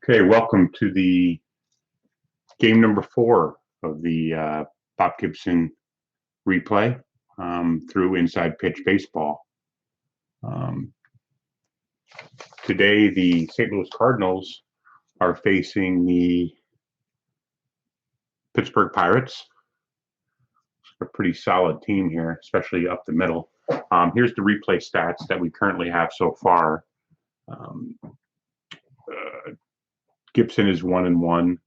Okay, welcome to the game number 4 of the Bob Gibson replay through Inside Pitch Baseball. Today, the St. Louis Cardinals are facing the Pittsburgh Pirates. A pretty solid team here, especially up the middle. Here's the replay stats that we currently have so far. Gibson is 1-1,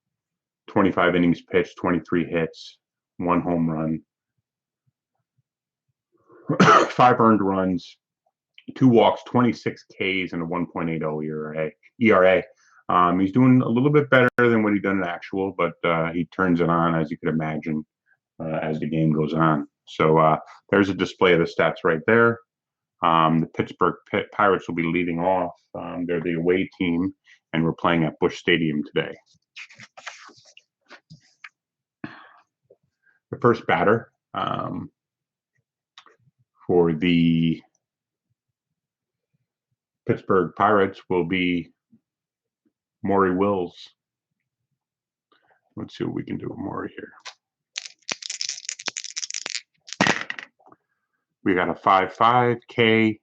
25 innings pitched, 23 hits, 1 home run, 5 earned runs, 2 walks, 26 Ks, and a 1.80 ERA. He's doing a little bit better than what he done in actual, but he turns it on, as you could imagine, as the game goes on. So there's a display of the stats right there. The Pittsburgh Pirates will be leading off. They're the away team, and we're playing at Busch Stadium today. The first batter for the Pittsburgh Pirates will be Maury Wills. Let's see what we can do with Maury here. We got a 5.5 K.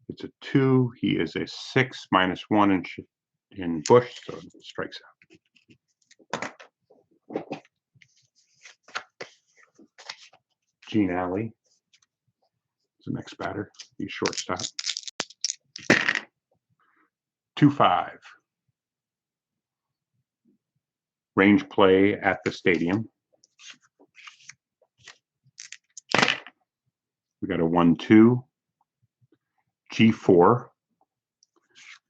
It's a 2. He is a 6 -1 in Busch, so it strikes out. Gene Alley is the next batter. He's shortstop. 2-5. Range play at the stadium. We got a 1-2. G4.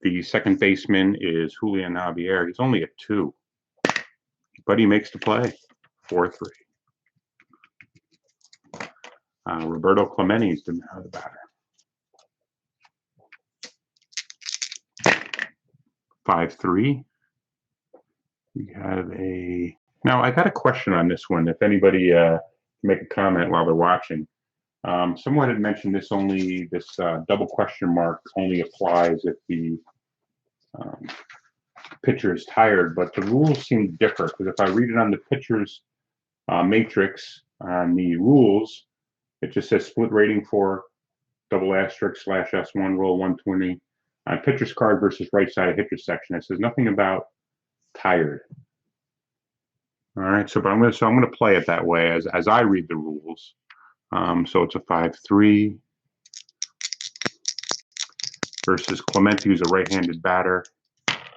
The second baseman is Julian Javier. He's only a 2, but he makes the play. 4-3. Roberto Clemente is the batter. 5-3. We have a. Now I got a question on this one. If anybody make a comment while they're watching. Someone had mentioned this double question mark only applies if the pitcher is tired, but the rules seem to differ, because if I read it on the pitcher's matrix on the rules, it just says split rating for **/S1 roll 120 on pitcher's card versus right side hitcher section. It says nothing about tired. All right, so I'm going to play it that way as I read the rules. So it's a 5-3 versus Clemente, who's a right-handed batter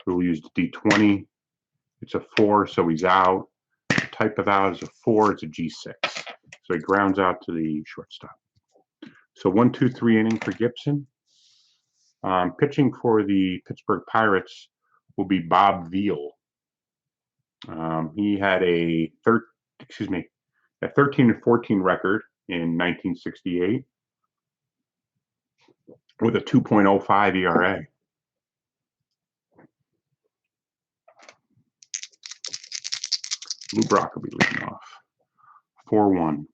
who will use the D20. It's a 4, so he's out. The type of out is a 4. It's a G6. So he grounds out to the shortstop. So 1-2-3 inning for Gibson. Pitching for the Pittsburgh Pirates will be Bob Veal. He had a 13-14 record in 1968 with a 2.05 ERA. Lou Brock will be leading off. 4-1.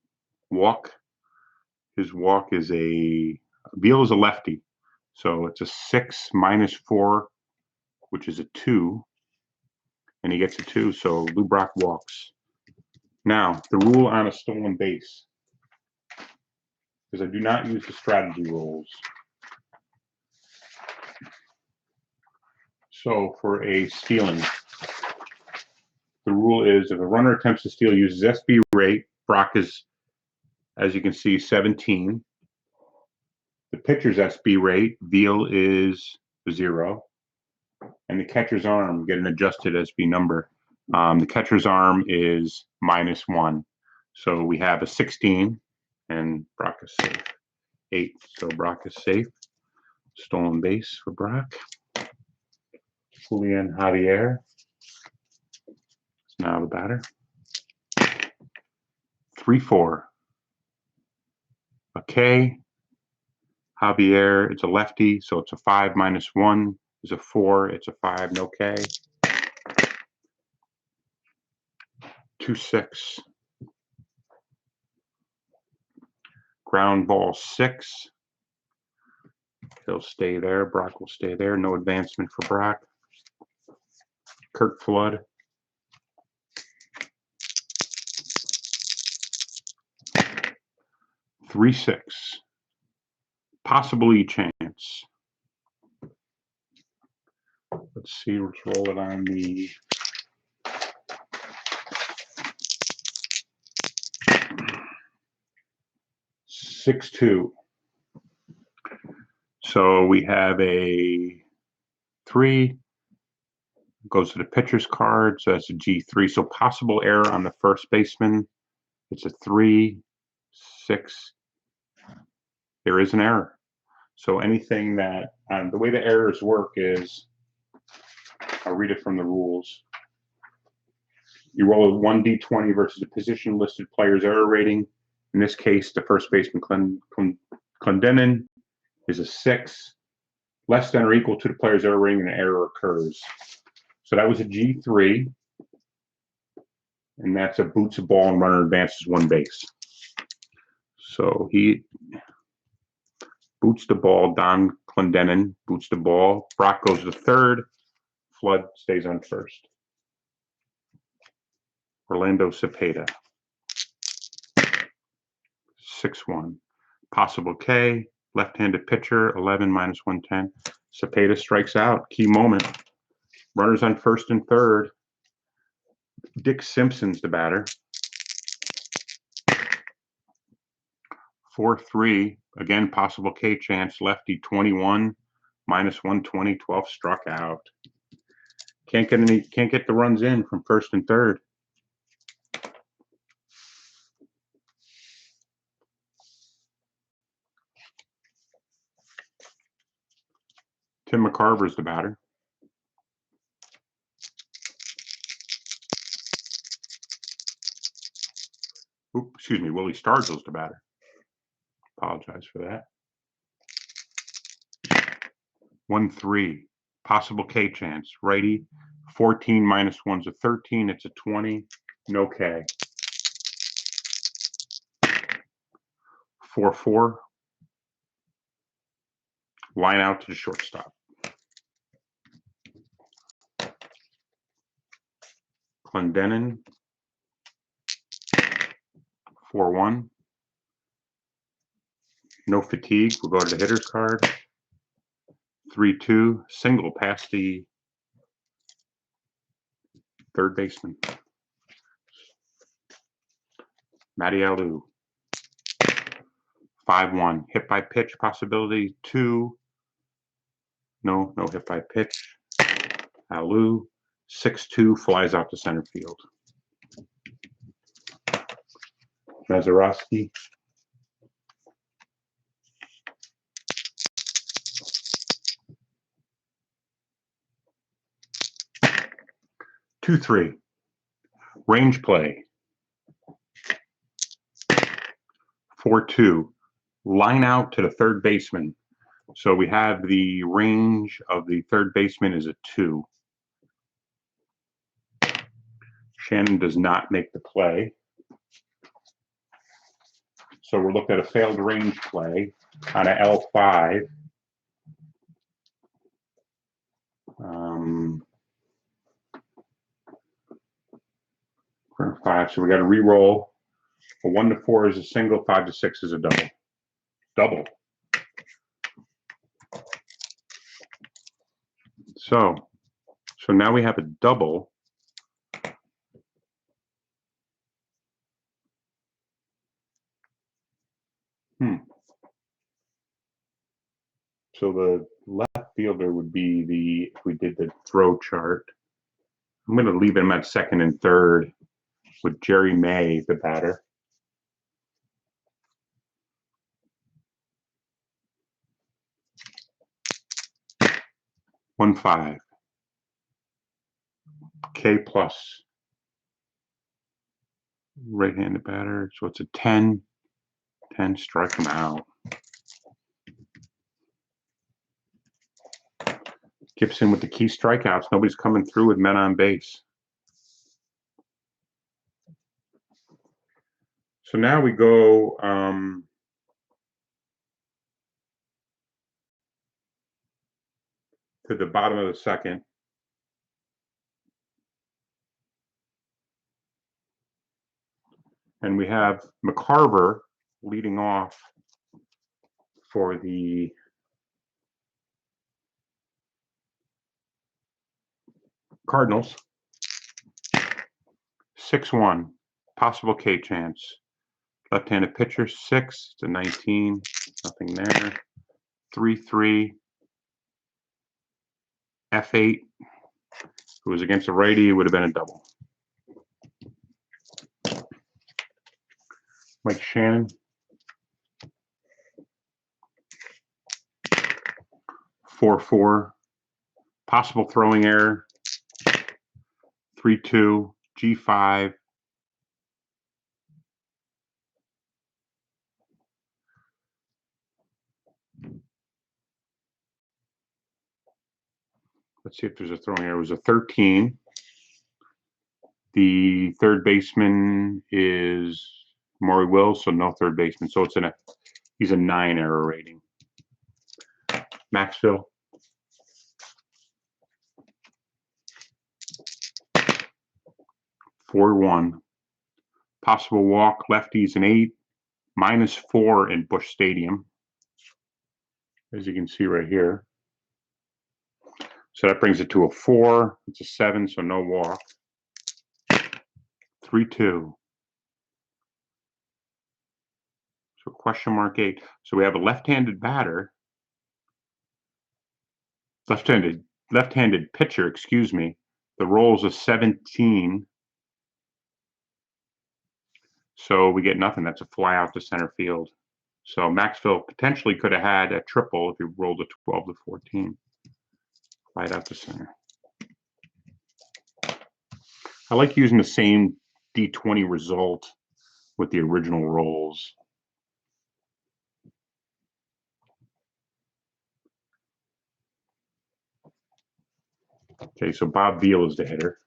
Walk. His walk is Veal is a lefty, so it's a 6 -4, which is a 2, and he gets a 2, so Lou Brock walks. Now, the rule on a stolen base, because I do not use the strategy rules. So for a stealing, the rule is if a runner attempts to steal, uses SB rate. Brock is, as you can see, 17. The pitcher's SB rate, Veal, is 0. And the catcher's arm, get an adjusted SB number. The catcher's arm is -1. So we have a 16, and Brock is safe. 8, so Brock is safe. Stolen base for Brock. Julian Javier is now the batter. 3-4. Okay. Javier, it's a lefty, so it's a 5 -1 is a 4. It's a 5, no K. 2-6. Ground ball 6. He'll stay there. Brock will stay there. No advancement for Brock. Kirk Flood. Three, 6. Possibly chance. Let's see, let's roll it on the six, 2. So we have a 3, goes to the pitcher's card, so that's a G3. So possible error on the first baseman. It's a 3, 6. There is an error. So anything that, the way the errors work is, I'll read it from the rules. You roll a 1d20 versus a position listed player's error rating. In this case, the first baseman Clendenin is a 6, less than or equal to the player's error rating, and an error occurs. So that was a G3, and that's a boots a ball and runner advances one base. So he boots the ball. Don Clendenin boots the ball. Brock goes to third. Flood stays on first. Orlando Cepeda. 6-1. Possible K. Left-handed pitcher. 11 minus 110. Cepeda strikes out. Key moment. Runners on first and third. Dick Simpson's the batter. 4-3. Again, possible K chance. Lefty 21 minus 120. 12 struck out. Can't get the runs in from first and third. Tim McCarver's the batter. Oops, excuse me, Willie Stargell's the batter. Apologize for that. 1-3. Possible K chance. Righty. 14 minus 1's a 13. It's a 20. No K. 4-4. Line out to the shortstop. Clendenin. 4-1. No fatigue. We'll go to the hitter's card. 3-2. Single past the third baseman. Matty Alou. 5-1. Hit by pitch possibility 2. No hit by pitch. Alou. 6-2 flies out to center field. Mazeroski. 2-3. Range play. 4-2. Line out to the third baseman. So we have the range of the third baseman is a 2. Shannon does not make the play. So we're looking at a failed range play on a L5. For 5, so we got to re-roll. A 1 to 4 is a single, 5 to 6 is a double. Double. So now we have a double. So the left fielder would be if we did the throw chart. I'm going to leave him at second and third with Jerry May, the batter. One 5. K plus. Right-handed batter. So it's a 10. 10, strike him out. Gibson with the key strikeouts. Nobody's coming through with men on base. So now we go to the bottom of the second. And we have McCarver leading off for the Cardinals. 6-1, possible K chance. Left-handed pitcher, 6 to 19, nothing there. 3-3, F8. If it was against a righty, it would have been a double. Mike Shannon. 4-4, possible throwing error. 3-2, G5. Let's see if there's a throwing error. It was a 13. The third baseman is Maury Wills, so no third baseman. So he's a 9 error rating. Maxville. 4-1. Possible walk, lefties an 8, -4 in Busch Stadium, as you can see right here. So that brings it to a 4. It's a 7, so no walk. 3-2. So question mark 8. So we have a left-handed batter, left-handed pitcher, excuse me. The roll's a 17. So we get nothing. That's a fly out to center field. So Maxville potentially could have had a triple if he rolled a 12 to 14. Fly out to center. I like using the same D20 result with the original rolls. Okay, so Bob Beal is the hitter.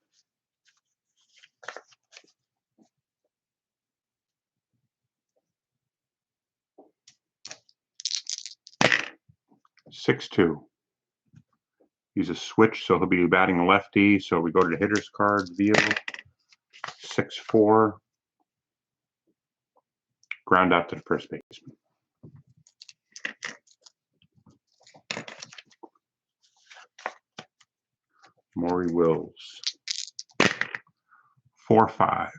(6-2). He's a switch, so he'll be batting lefty. So we go to the hitter's card, Beal. 6-4. Ground out to the first baseman. Maury Wills. 4-5.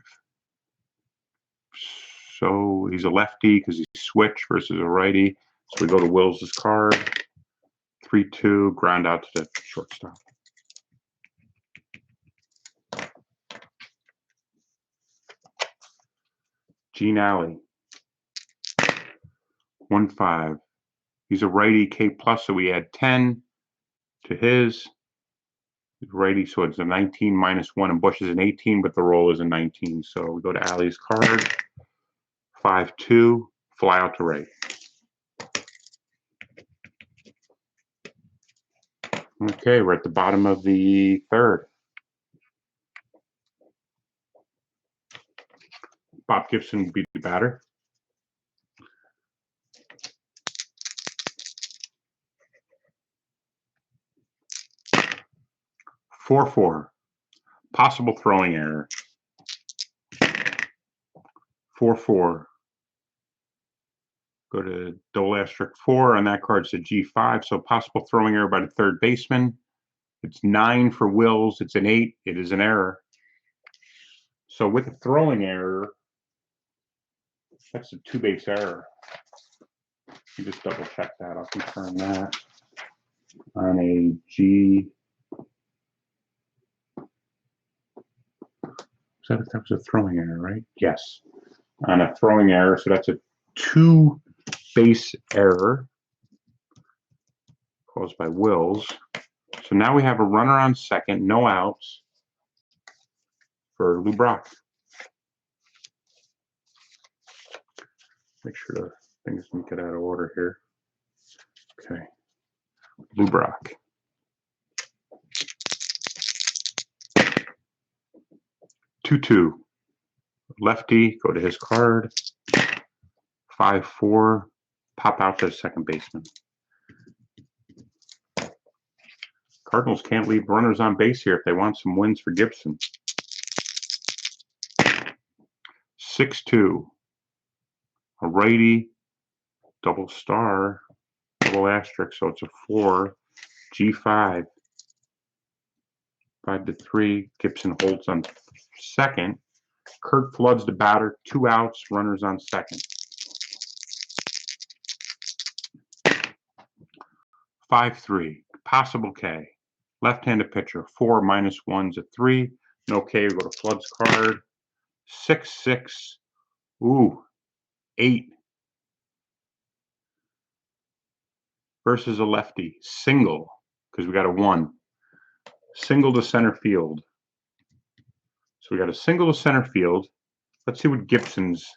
So he's a lefty because he's switch versus a righty. So we go to Wills' card. 3-2, ground out to the shortstop. Gene Alley. 1-5. He's a righty, K+, so we add 10 to his. He's righty, so it's a 19 -1, and Busch is an 18, but the roll is a 19. So we go to Alley's card. 5-2, fly out to right. Okay, we're at the bottom of the third. Bob Gibson beat the batter. (4-4), possible throwing error. 4-4. Go to double asterisk 4 on that card. It's a G5, so possible throwing error by the third baseman. It's 9 for Wills. It's an 8. It is an error. So with a throwing error, that's a 2-base error. You just double check that. I'll confirm that on a G. So that was a throwing error, right? Yes. On a throwing error, so that's a 2-base error caused by Wills. So now we have a runner on second, no outs for Lou Brock. Make sure the things don't get out of order here. Okay. Lou Brock. 2-2. Lefty, go to his card. 5-4, pop out to the second baseman. Cardinals can't leave runners on base here if they want some wins for Gibson. 6-2. A righty, double star, double asterisk, so it's a 4. G5. 5-3. Gibson holds on second. Kurt floods the batter. 2 outs. Runners on second. 5-3. Possible K. Left-handed pitcher. 4 -1's a 3. No K. We go to Flood's card. 6-6. Ooh. 8. Versus a lefty. Single. Because we got a 1. Single to center field. So we got a single to center field. Let's see what Gibson's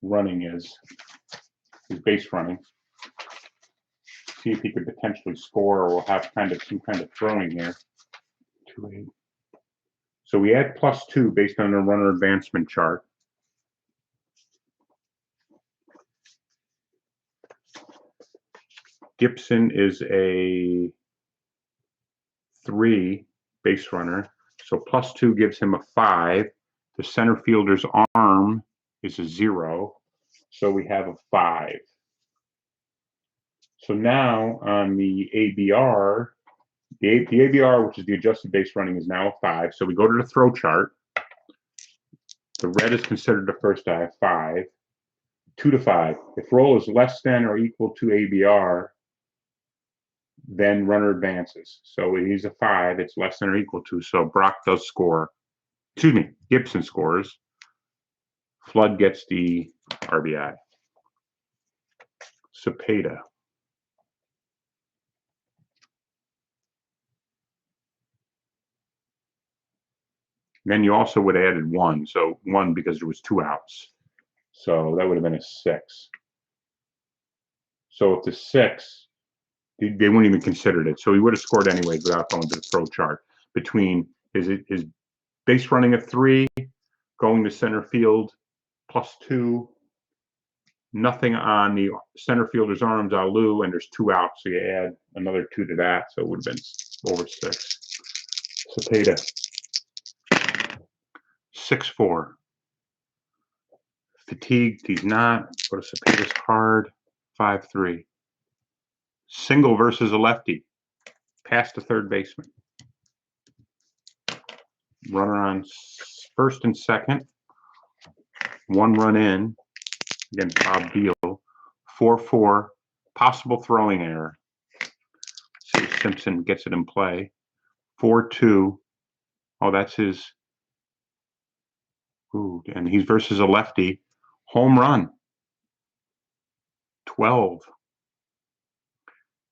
running is. His base running. See if he could potentially score, or we'll have some kind of throwing here. 2-8. So we add +2 based on the runner advancement chart. Gibson is a 3 base runner, so +2 gives him a 5. The center fielder's arm is a 0, so we have a 5. So now on the ABR, the ABR, which is the adjusted base running, is now a 5. So we go to the throw chart. The red is considered the first die, 5. 2 to 5. If roll is less than or equal to ABR, then runner advances. So he's a 5. It's less than or equal to. So Brock does score. Excuse me, Gibson scores. Flood gets the RBI. Cepeda. Then you also would have added 1. So 1 because there was 2 outs. So that would have been a 6. So if the 6, they wouldn't even considered it. So he would have scored anyways without going to the throw chart. Between his base running a 3, going to center field +2, nothing on the center fielder's arms, Alu, and there's 2 outs. So you add another 2 to that. So it would have been over 6. Cepeda. 6-4. Fatigued, he's not. Go to Cepeda's card. 5-3. Single versus a lefty. Past the third baseman. Runner on first and second. 1 run in. Again, Bob Beal. 4-4. Possible throwing error. See if Simpson gets it in play. 4-2. Oh, that's his. Ooh, and he's versus a lefty. Home run. 12.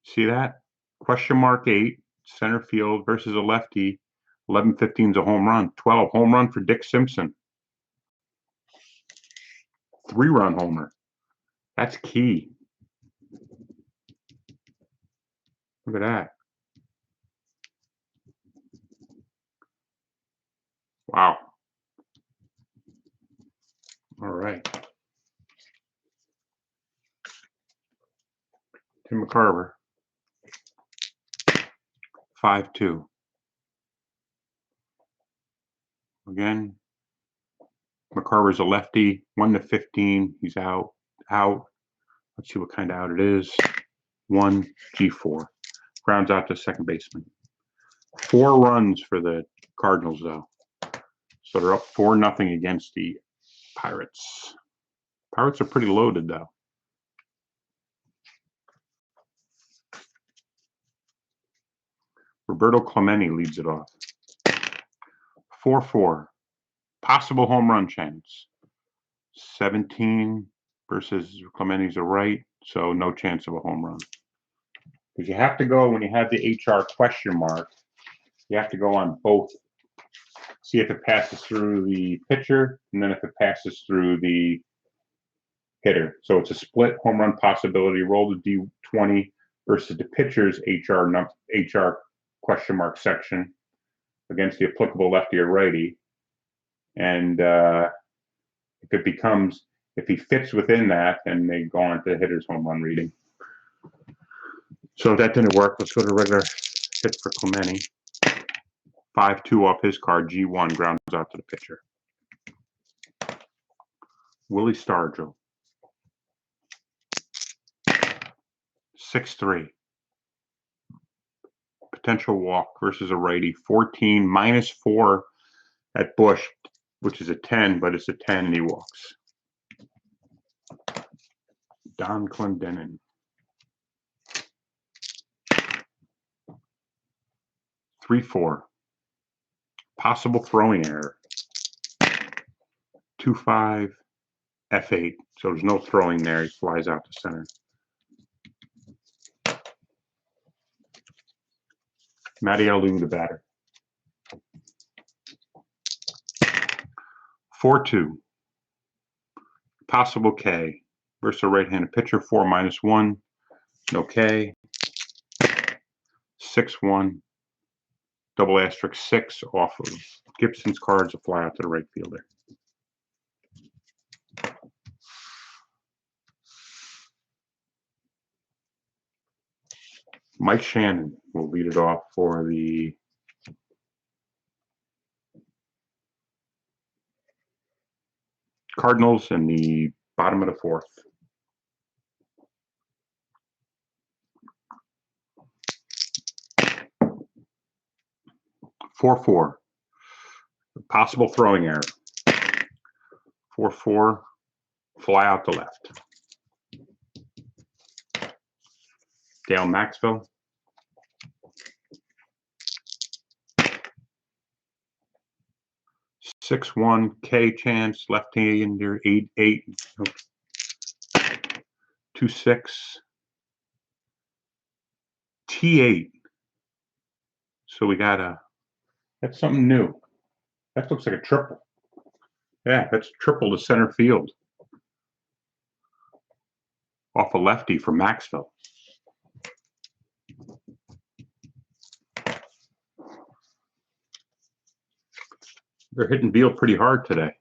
See that? Question mark 8. Center field versus a lefty. 11-15 is a home run. 12. Home run for Dick Simpson. 3-run homer. That's key. Look at that. Wow. All right. Tim McCarver. 5-2. Again, McCarver's a lefty. 1-15. He's out. Let's see what kind of out it is. 1, G4. Grounds out to second baseman. 4 runs for the Cardinals, though. So they're up 4-0 against the Pirates. Pirates are pretty loaded, though. Roberto Clemente leads it off. 4-4. Possible home run chance. 17 versus Clemente's a right, so no chance of a home run. Because you have to go, when you have the HR question mark, you have to go on both. See if it passes through the pitcher, and then if it passes through the hitter. So it's a split home run possibility. Roll the D20 versus the pitcher's HR question mark section against the applicable lefty or righty. And if he fits within that, then they go on to the hitter's home run reading. So if that didn't work, let's go to regular hit for Clemente. 5-2 off his card. G1 grounds out to the pitcher. Willie Stargell. 6-3. Potential walk versus a righty. 14, -4 at Bush, which is a 10, but it's a 10 and he walks. Don Clendenin. 3-4. Possible throwing error. 2-5. F8. So there's no throwing there. He flies out to center. Matty Alou, the batter. 4-2. Possible K versus a right-handed pitcher. 4 -1. No K. 6-1. Double asterisk 6 off of Gibson's cards. A fly out to the right fielder. Mike Shannon will lead it off for the Cardinals in the bottom of the fourth. Four. Possible throwing error. 4-4. Fly out to left. Dale Maxwell. 6-1 K chance, left-hander, 8-8. 2-6 T8. So we got that's something new. That looks like a triple. Yeah, that's triple to center field. Off a lefty for Maxwell. They're hitting Beal pretty hard today.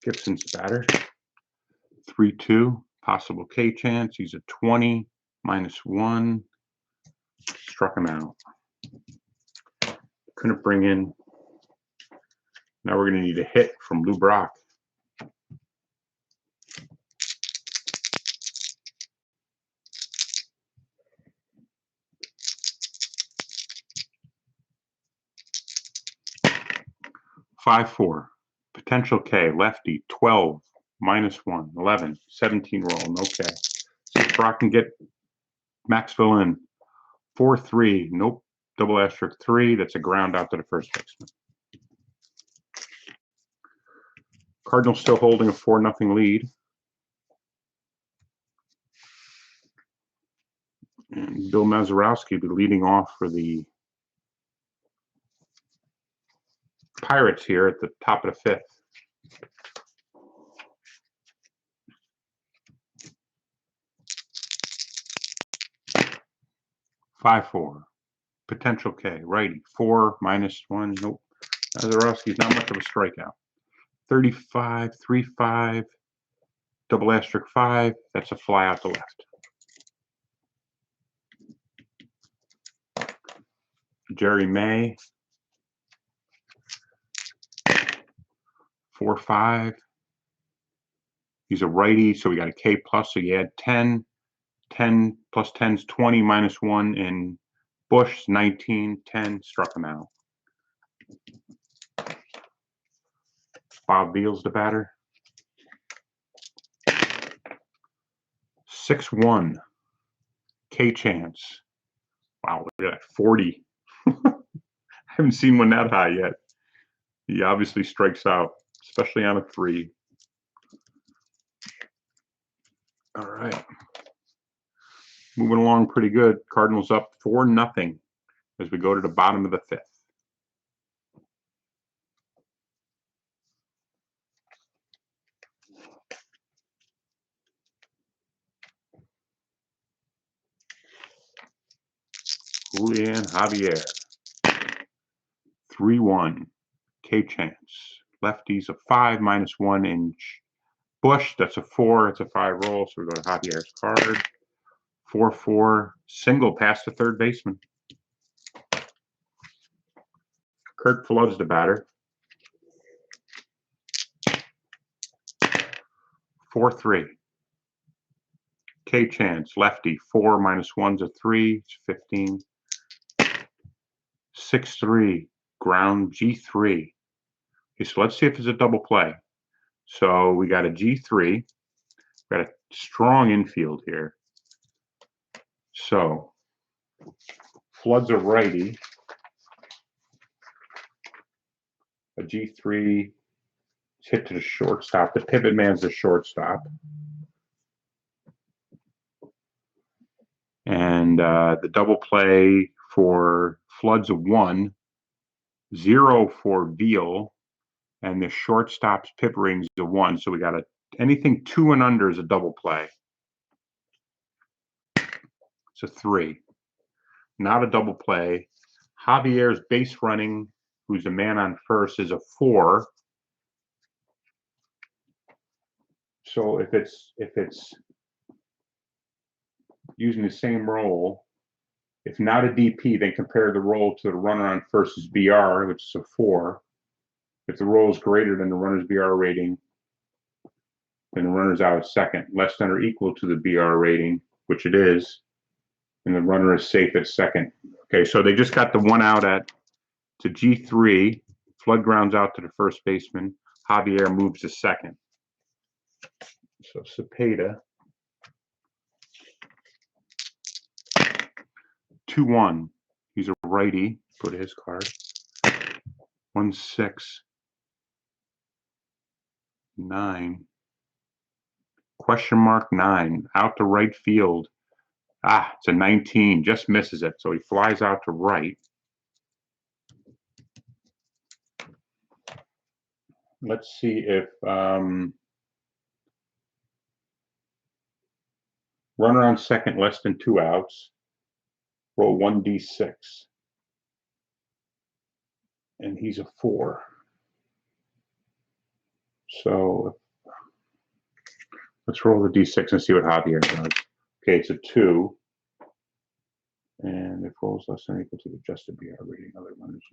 Gibson's batter. 3-2. Possible K chance. He's a 20, -1. Struck him out. Couldn't bring in. Now we're going to need a hit from Lou Brock. (5-4). Potential K, lefty, 12, -1, 11, 17 roll, no K. So Brock can get Maxwell in. 4-3, nope, double asterisk 3, that's a ground out to the first baseman. Cardinals still holding a 4-0 lead. And Bill Mazeroski will be leading off for the Pirates here at the top of the fifth. (5-4). Potential K, righty, 4, -1, nope. Mazeroski's not much of a strikeout. 35, 3-5, double asterisk 5, that's a fly out to left. Jerry May, 4-5. He's a righty, so we got a K plus, so you add 10. 10 plus 10 is 20, -1, and Bush, 19, 10, struck him out. Bob Beals, the batter. 6-1 K chance. Wow, look at that, 40. I haven't seen one that high yet. He obviously strikes out, especially on a 3. All right. Moving along pretty good. Cardinals up 4-0 as we go to the bottom of the fifth. Julian Javier. 3-1 K chance. Lefty's a 5, -1 inch. Bush, that's a 4, it's a 5 roll, so we go to Javier's card. 4-4 single past the third baseman. Kurt Flood's the batter. 4-3. K chance, lefty, 4 minus 1's a 3, it's 15. 6-3, ground G3. Okay, so let's see if it's a double play. So we got a G3, got a strong infield here. So Flood's a righty. A G3 is hit to the shortstop. The pivot man's the shortstop. And the double play for Flood's a 1, 0 for Veal, and the shortstop's pip ring's a 1. So we got anything 2 and under is a double play. It's a 3. Not a double play. Javier's base running, who's the man on first, is a 4. So if it's using the same role, if not a DP, then compare the role to the runner on first is BR, which is a 4. If the role is greater than the runner's BR rating, then the runner's out at second. Less than or equal to the BR rating, which it is, and the runner is safe at second. Okay, so they just got the 1 out to G3. Flood grounds out to the first baseman. Javier moves to second. So Cepeda, 2-1. He's a righty. Put his card. 1-6. 9. Question mark 9. Out to right field. It's a 19. Just misses it. So he flies out to right. Let's see if runner on second, less than 2 outs. Roll 1d6. And he's a 4. So let's roll the d6 and see what Javier does. Okay, it's a 2. And if rolls less than or equal to the adjusted BR rating, other runners.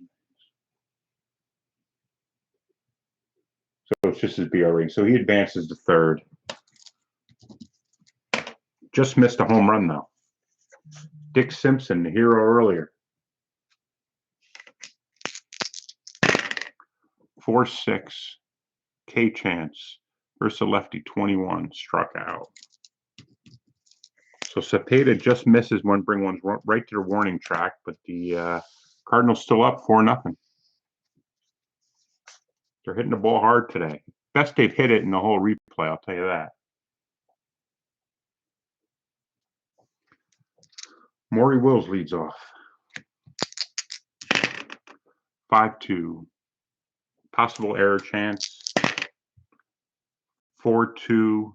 So it's just his BR rating. So he advances to third. Just missed a home run, though. Dick Simpson, the hero earlier. 4-6. K chance versus a lefty, 21. Struck out. So Cepeda just misses one, bring one right to the warning track, but the Cardinals still up 4-0. They're hitting the ball hard today. Best they've hit it in the whole replay, I'll tell you that. Maury Wills leads off. 5-2. Possible error chance. 4-2.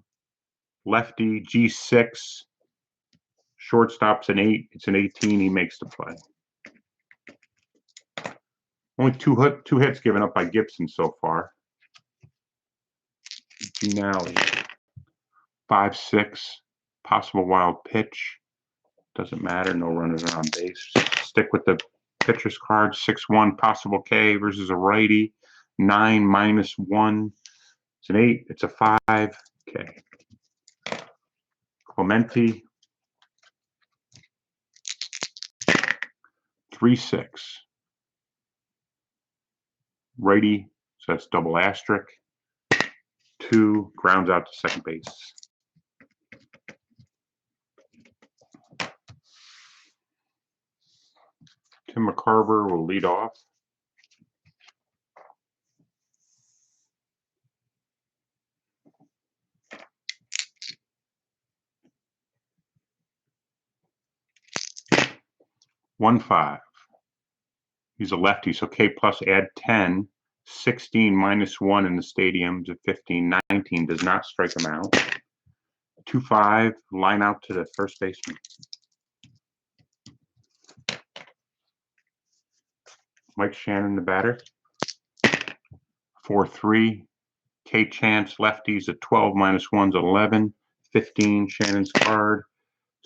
Lefty, G6. Shortstop's an 8. It's an 18. He makes the play. Only two hits given up by Gibson so far. Ginelli. 5-6. Possible wild pitch. Doesn't matter. No runners are on base. Stick with the pitcher's card. 6-1. Possible K versus a righty. 9 minus 1. It's an 8. It's a 5. K. Clemente. 3-6. Righty, so that's double asterisk. 2, grounds out to second base. Tim McCarver will lead off. One 5. He's a lefty, so K plus add 10. 16 minus 1 in the stadiums at 15. 19 does not strike him out. 2-5, line out to the first baseman. Mike Shannon, the batter. 4-3. K chance, lefties at 12 minus 1's 11. 15, Shannon's card.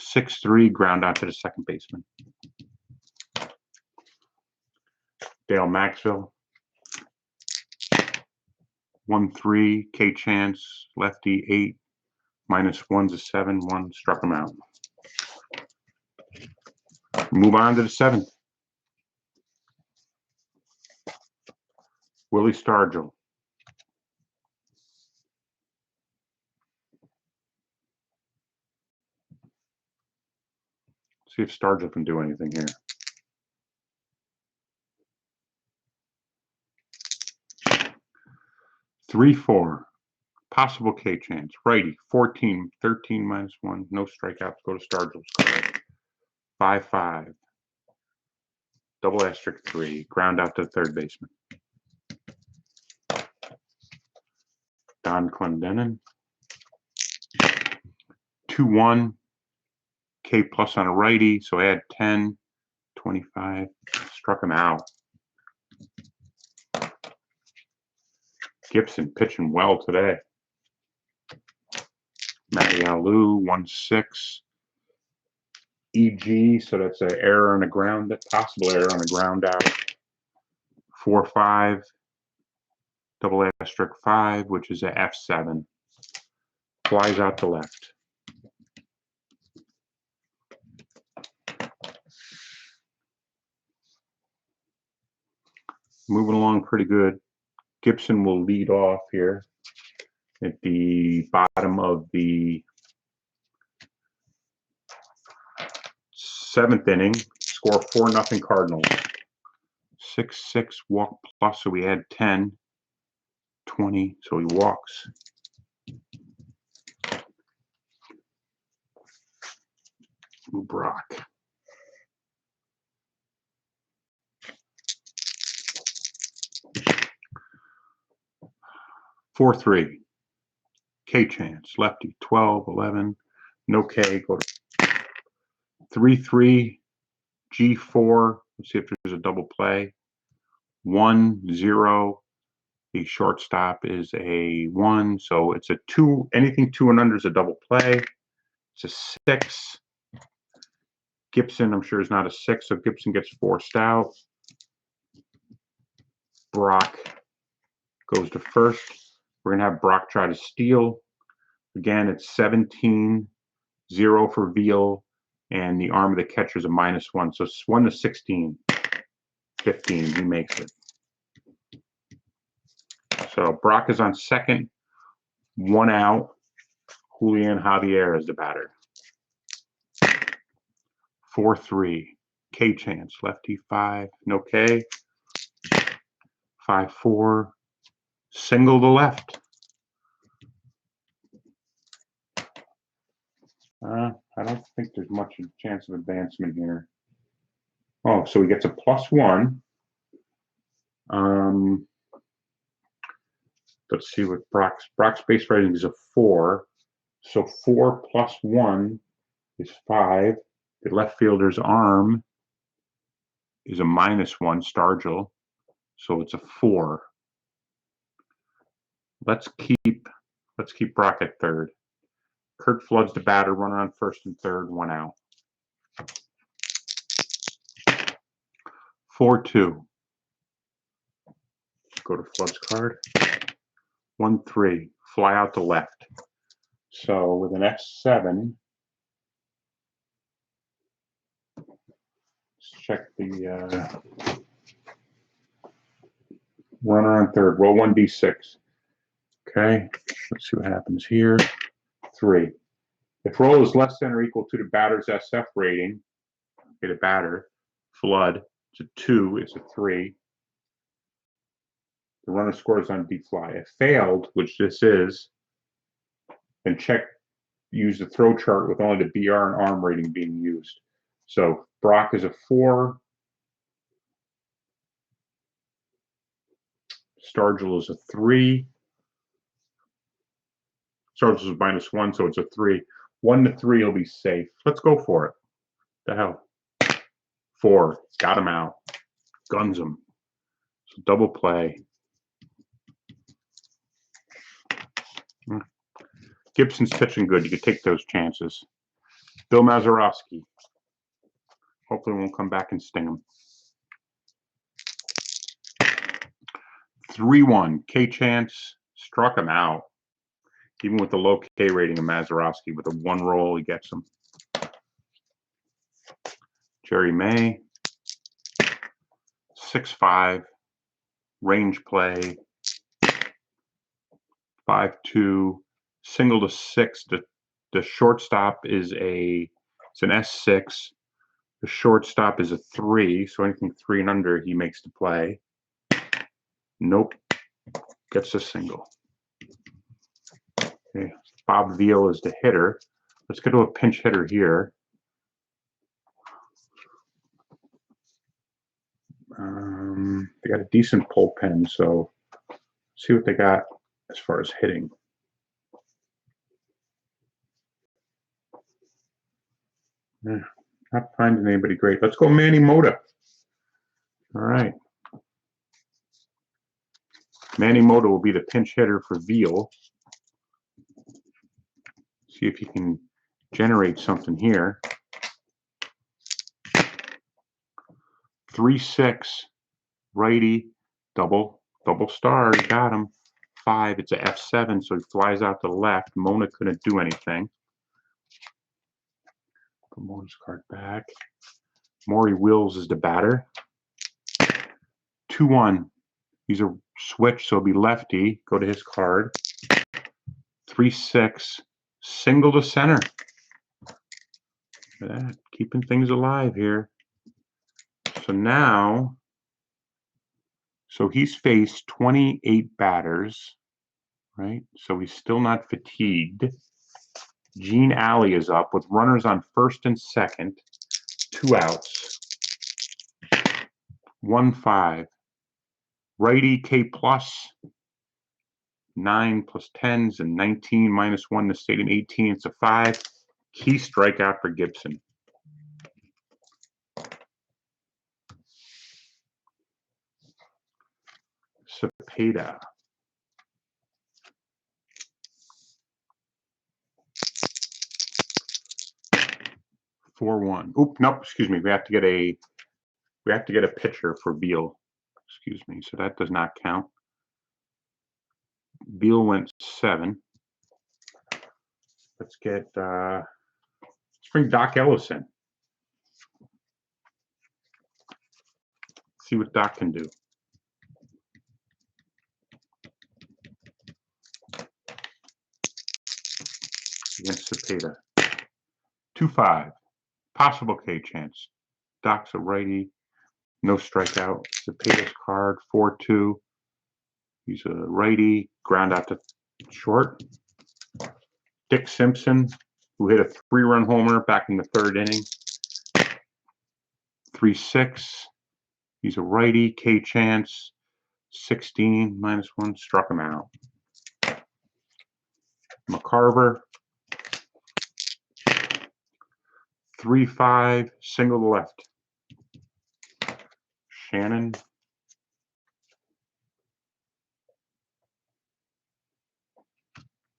6-3, ground out to the second baseman. Dale Maxwell. 1-3, K chance, lefty, 8. -1's a 7-1, struck him out. Move on to the 7th. Willie Stargell. See if Stargell can do anything here. Three, 4. Possible K chance. Righty, 14, 13 -1. No strikeouts. Go to Stargell's card. 5-5. Double asterisk 3. Ground out to the third baseman. Don Clendenin. 2-1. K plus on a righty, so add 10, 25. Struck him out. Gibson pitching well today. Matty Alou, 1-6. EG, so that's an error on the ground, that possible error on the ground out. 4-5. Double asterisk 5, which is a F7. Flies out to left. Moving along pretty good. Gibson will lead off here at the bottom of the 7th inning. Score 4-0 Cardinals. 6-6 walk plus, so we had 10, 20, so he walks. Brock. Four, 3. K chance. Lefty. 12, 11. No K. Go to 3-3. G4. Let's see if there's a double play. 1-0. The shortstop is a 1, so it's a 2. Anything 2 and under is a double play. It's a 6. Gibson, I'm sure, is not a 6, so Gibson gets forced out. Brock goes to first. We're going to have Brock try to steal. Again, it's 17-0 for Veal, and the arm of the catcher is a -1. So it's 1-16. 15, he makes it. So Brock is on second, 1 out. Julian Javier is the batter. 4-3. K chance. Lefty 5. No K. 5-4. Single to left. I don't think there's much chance of advancement here. Oh, so he gets a +1. Let's see what Brock's base rating is a 4. So 4 + 1 is 5. The left fielder's arm is a -1, Stargell. So it's a 4. Let's keep Brock at third. Kurt Flood's the batter, runner on first and third, 1 out. 4-2. Go to Flood's card. 1-3. Fly out to left. So with an F7, let's check the runner on third. Roll 1d6. Okay, let's see what happens here. 3. If roll is less than or equal to the batter's SF rating, get a batter, Flood, it's a 2, it's a 3. The runner scores on D-fly. If failed, which this is, then use the throw chart with only the BR and arm rating being used. So Brock is a 4. Stargell is a 3. Stargell is -1, so it's a 3. 1-3, he'll be safe. Let's go for it. The hell. 4. Got him out. Guns him. So double play. Gibson's pitching good. You could take those chances. Bill Mazeroski. Hopefully won't come back and sting him. 3-1. K chance. Struck him out. Even with the low K rating of Mazeroski, with a 1 roll, he gets them. Jerry May, 6-5, range play, 5-2, single to 6. The shortstop is it's an S6. The shortstop is a 3, so anything 3 and under, he makes the play. Nope, gets a single. Okay, Bob Veal is the hitter. Let's go to a pinch hitter here. They got a decent bullpen, so see what they got as far as hitting. Yeah, not finding anybody great. Let's go Manny Mota. All right. Manny Mota will be the pinch hitter for Veal. See if he can generate something here. 3-6, righty, double star, he got him. 5, it's a F7, so he flies out to the left. Mona couldn't do anything. Put Mona's card back. Maury Wills is the batter. 2-1. He's a switch, so it'll be lefty. Go to his card. 3-6, single to center. Look at that, keeping things alive here. So now, he's faced 28 batters, right? So he's still not fatigued. Gene Alley is up with runners on first and second, 2 outs. 1-5. Righty K plus, 9 plus 10s and 19 minus 1 to stadium 18. It's a 5. Key strikeout for Gibson. Cepeda. (4-1). Oop, nope, excuse me. We have to get a pitcher for Veal. Excuse me, so that does not count. Veal went 7. Let's bring Doc Ellis in. See what Doc can do. Against Cepeda. 2-5. Possible K chance. Doc's a righty. No strikeout. Cepeda's card. 4-2. He's a righty. Ground out to short. Dick Simpson, who hit a 3-run homer back in the 3rd inning. 3-6. He's a righty. K chance. 16 minus 1. Struck him out. McCarver. 3-5, single to left. Shannon.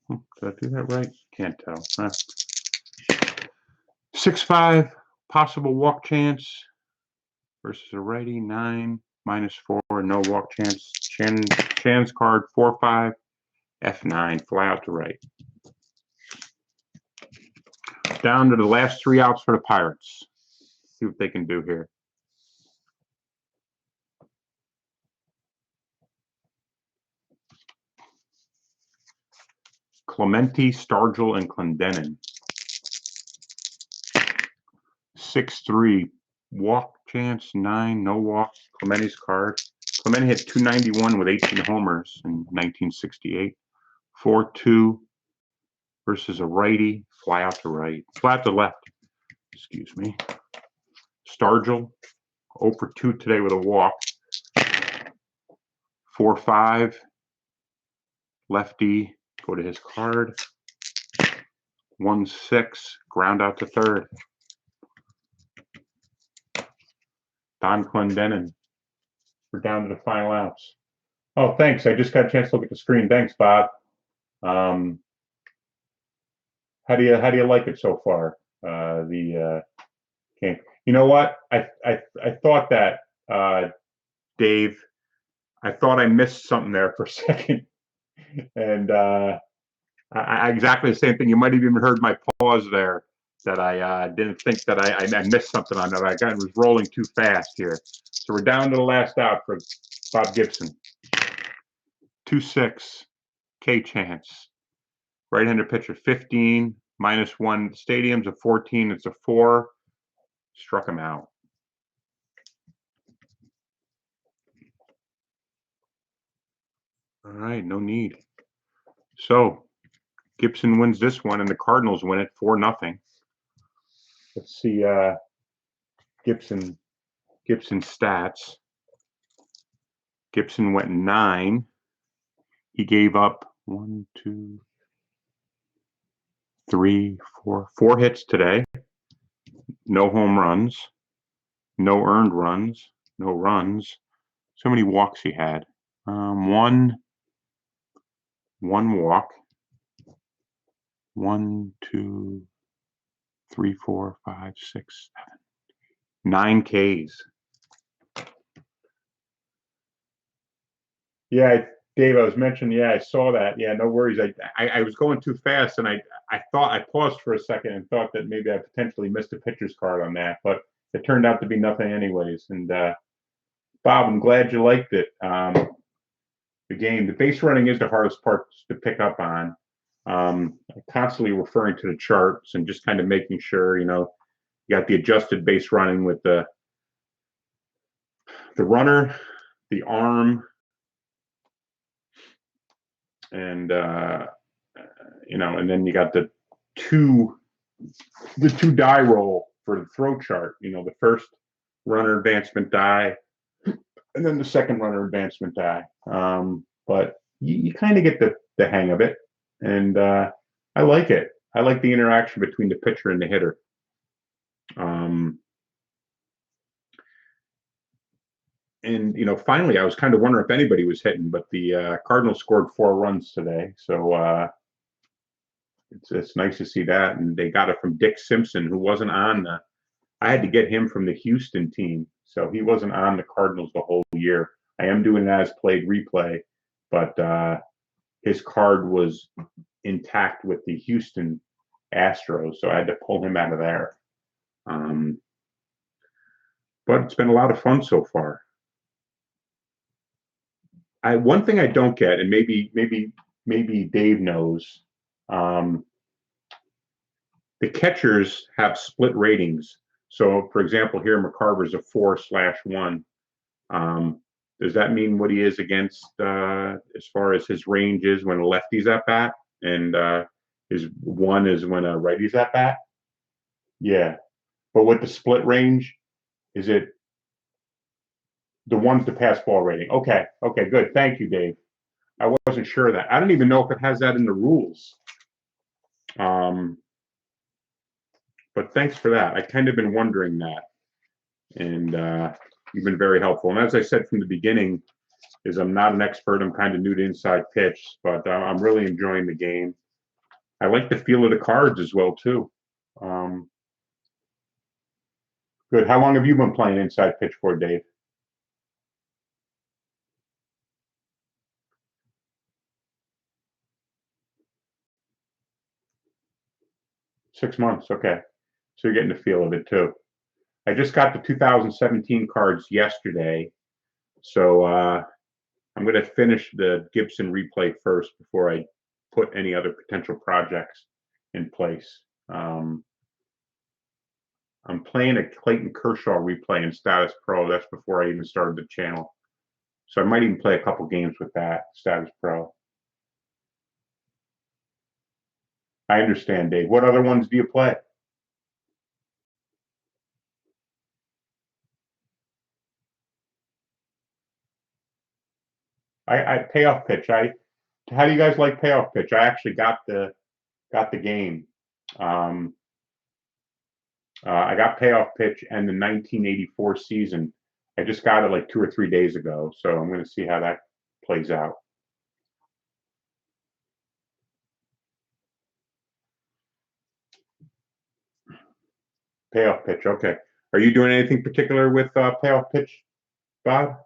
Did I do that right? Can't tell. 6-5, possible walk chance versus a righty. 9 minus 4, no walk chance. Shannon's card. 4-5, F9, fly out to right. Down to the last 3 outs for the Pirates. See what they can do here. Clemente, Stargell, and Clendenin. 6-3, walk chance. 9, no walk. Clemente's card. Clemente hit 291 with 18 homers in 1968. 4-2 versus a righty. Fly out to right. Fly out to left. Excuse me. Stargell, 0 for 2 today with a walk. 4-5. Lefty. Go to his card. 1-6. Ground out to third. Don Clendenin. We're down to the final outs. Oh, thanks. I just got a chance to look at the screen. Thanks, Bob. How do you like it so far? The game. You know what? I thought that Dave. I thought I missed something there for a second, and Exactly the same thing. You might have even heard my pause there that I didn't think that I missed something on that. I was rolling too fast here. So we're down to the last out for Bob Gibson. 2-6, K chance. Right-hander pitcher, 15, -1. Stadium's a 14, it's a 4. Struck him out. All right, no need. So Gibson wins this one, and the Cardinals win it 4-0. Let's see Gibson stats. Gibson went 9. He gave up 1, 2, 3, 4 hits today. No home runs, no earned runs, no runs. So many walks he had. One walk. 1, 2, 3, 4, 5, 6, 7, 9 Ks. Yeah, Dave, I was mentioning. Yeah, I saw that. Yeah, no worries. I was going too fast, and I thought I paused for a second and thought that maybe I potentially missed a pitcher's card on that, but it turned out to be nothing anyways. And Bob, I'm glad you liked it. The game, the base running is the hardest part to pick up on. Constantly referring to the charts and just kind of making sure, you got the adjusted base running with the runner, the arm, and and then you got the two die roll for the throw chart. The first runner advancement die, and then the second runner advancement die. But you kind of get the hang of it, and I like it. I like the interaction between the pitcher and the hitter. And finally, I was kind of wondering if anybody was hitting, but the Cardinals scored 4 runs today, so it's nice to see that. And they got it from Dick Simpson, who wasn't on I had to get him from the Houston team, so he wasn't on the Cardinals the whole year. I am doing an as played replay, but his card was intact with the Houston Astros, so I had to pull him out of there. But it's been a lot of fun so far. One thing I don't get, and maybe Dave knows, the catchers have split ratings. So, for example, here McCarver's a 4/1. Does that mean what he is against as far as his range is when a lefty's at bat, and his 1 is when a righty's at bat? Yeah, but with the split range, is it the 1's the pass ball rating? Okay, good. Thank you, Dave. I wasn't sure of that. I don't even know if it has that in the rules. But thanks for that. I kind of been wondering that, and you've been very helpful. And as I said from the beginning, is I'm not an expert. I'm kind of new to inside pitch, but I'm really enjoying the game. I like the feel of the cards as well too. Good. How long have you been playing inside pitch for, Dave? Six months. Okay. So you're getting the feel of it too. I just got the 2017 cards yesterday, so I'm going to finish the Gibson replay first before I put any other potential projects in place. I'm playing a Clayton Kershaw replay in Status Pro. That's before I even started the channel. So I might even play a couple games with that, Status Pro. I understand, Dave. What other ones do you play? I payoff pitch. How do you guys like payoff pitch? I actually got the game. I got payoff pitch and the 1984 season. I just got it like 2 or 3 days ago, so I'm going to see how that plays out. Payoff pitch. Okay. Are you doing anything particular with payoff pitch, Bob?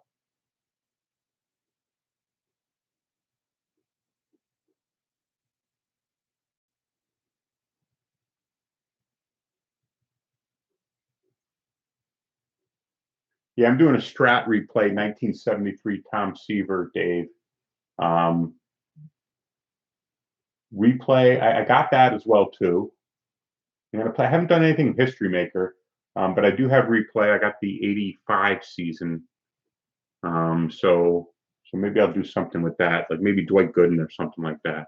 Yeah, I'm doing a Strat replay, 1973 Tom Seaver, Dave. Um, replay, I got that as well too. I'm gonna play. I haven't done anything in History Maker, but I do have replay. I got the '85 season, so maybe I'll do something with that, like maybe Dwight Gooden or something like that.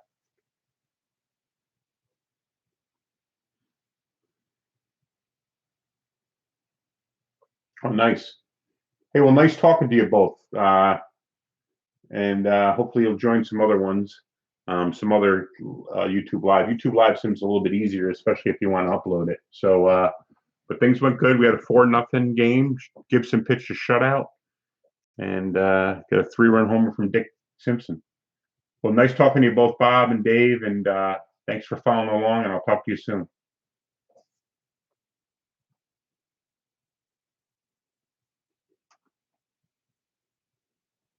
Oh, nice. Hey, well, nice talking to you both, and hopefully you'll join some other ones, some other YouTube Live. YouTube Live seems a little bit easier, especially if you want to upload it. So, but things went good. We had a 4-0 game. Gibson pitched a shutout, and got a 3-run homer from Dick Simpson. Well, nice talking to you both, Bob and Dave, and thanks for following along, and I'll talk to you soon.